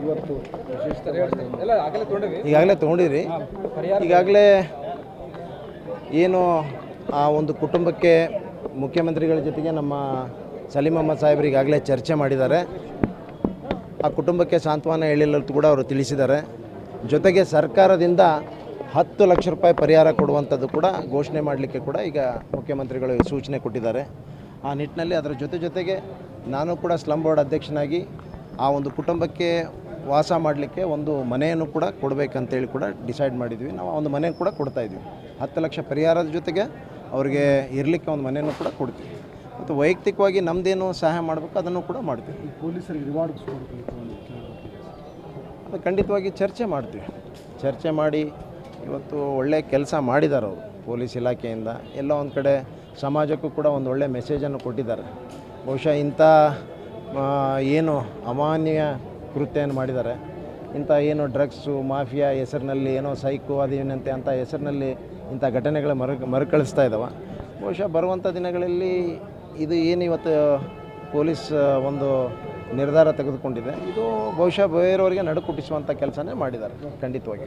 ಇವತ್ತು ಈಗಾಗಲೇ ತೊಗೊಂಡಿರಿ. ಈಗಾಗಲೇ ಏನು ಆ ಒಂದು ಕುಟುಂಬಕ್ಕೆ ಮುಖ್ಯಮಂತ್ರಿಗಳ ಜೊತೆಗೆ ನಮ್ಮ ಸಲೀಂ ಅಹ್ಮದ್ ಸಾಹೇಬರು ಈಗಾಗಲೇ ಚರ್ಚೆ ಮಾಡಿದ್ದಾರೆ. ಆ ಕುಟುಂಬಕ್ಕೆ ಸಾಂತ್ವನ ಹೇಳಿಲ್ಲ ಕೂಡ ಅವರು ತಿಳಿಸಿದ್ದಾರೆ. ಜೊತೆಗೆ ಸರ್ಕಾರದಿಂದ 10 ಲಕ್ಷ ರೂಪಾಯಿ ಪರಿಹಾರ ಕೊಡುವಂಥದ್ದು ಕೂಡ ಘೋಷಣೆ ಮಾಡಲಿಕ್ಕೆ ಕೂಡ ಈಗ ಮುಖ್ಯಮಂತ್ರಿಗಳು ಸೂಚನೆ ಕೊಟ್ಟಿದ್ದಾರೆ. ಆ ನಿಟ್ಟಿನಲ್ಲಿ ಅದರ ಜೊತೆಗೆ ನಾನು ಕೂಡ ಸ್ಲಮ್ ಬೋರ್ಡ್ ಅಧ್ಯಕ್ಷನಾಗಿ ಆ ಒಂದು ಕುಟುಂಬಕ್ಕೆ ವಾಸ ಮಾಡಲಿಕ್ಕೆ ಒಂದು ಮನೆಯನ್ನು ಕೂಡ ಕೊಡಬೇಕಂತೇಳಿ ಕೂಡ ಡಿಸೈಡ್ ಮಾಡಿದ್ವಿ. ನಾವು ಒಂದು ಮನೆ ಕೂಡ ಕೊಡ್ತಾಯಿದ್ವಿ. 10 ಲಕ್ಷ ಪರಿಹಾರದ ಜೊತೆಗೆ ಅವರಿಗೆ ಇರಲಿಕ್ಕೆ ಒಂದು ಮನೆಯನ್ನು ಕೂಡ ಕೊಡ್ತೀವಿ. ಮತ್ತು ವೈಯಕ್ತಿಕವಾಗಿ ನಮ್ಮದೇನು ಸಹಾಯ ಮಾಡಬೇಕು ಅದನ್ನು ಕೂಡ ಮಾಡ್ತೀವಿ. ಪೊಲೀಸರಿಗೆ ರಿವಾರ್ಡ್ಸ್ ಅದು ಖಂಡಿತವಾಗಿ ಚರ್ಚೆ ಮಾಡ್ತೀವಿ. ಚರ್ಚೆ ಮಾಡಿ ಇವತ್ತು ಒಳ್ಳೆಯ ಕೆಲಸ ಮಾಡಿದ್ದಾರೆ ಅವರು ಪೊಲೀಸ್ ಇಲಾಖೆಯಿಂದ. ಎಲ್ಲ ಒಂದು ಕಡೆ ಸಮಾಜಕ್ಕೂ ಕೂಡ ಒಂದು ಒಳ್ಳೆಯ ಮೆಸೇಜನ್ನು ಕೊಟ್ಟಿದ್ದಾರೆ. ಬಹುಶಃ ಇಂಥ ಏನು ಅಮಾನ್ಯ ಕೃತ್ಯವನ್ನು ಮಾಡಿದ್ದಾರೆ, ಇಂಥ ಏನು ಡ್ರಗ್ಸು ಮಾಫಿಯಾ ಹೆಸರಿನಲ್ಲಿ ಏನೋ ಸೈಕು ಅದೇನಂತೆ ಅಂತ ಹೆಸರಿನಲ್ಲಿ ಇಂಥ ಘಟನೆಗಳು ಮರುಕಳಿಸ್ತಾ ಇದ್ದಾವೆ. ಬಹುಶಃ ಬರುವಂಥ ದಿನಗಳಲ್ಲಿ ಇದು ಏನು ಇವತ್ತು ಪೊಲೀಸ್ ಒಂದು ನಿರ್ಧಾರ ತೆಗೆದುಕೊಂಡಿದೆ, ಇದು ಬಹುಶಃ ಬೇರೆಯವರಿಗೆ ನಡುಕುಟ್ಟಿಸುವಂಥ ಕೆಲಸನೇ ಮಾಡಿದ್ದಾರೆ ಖಂಡಿತವಾಗಿ.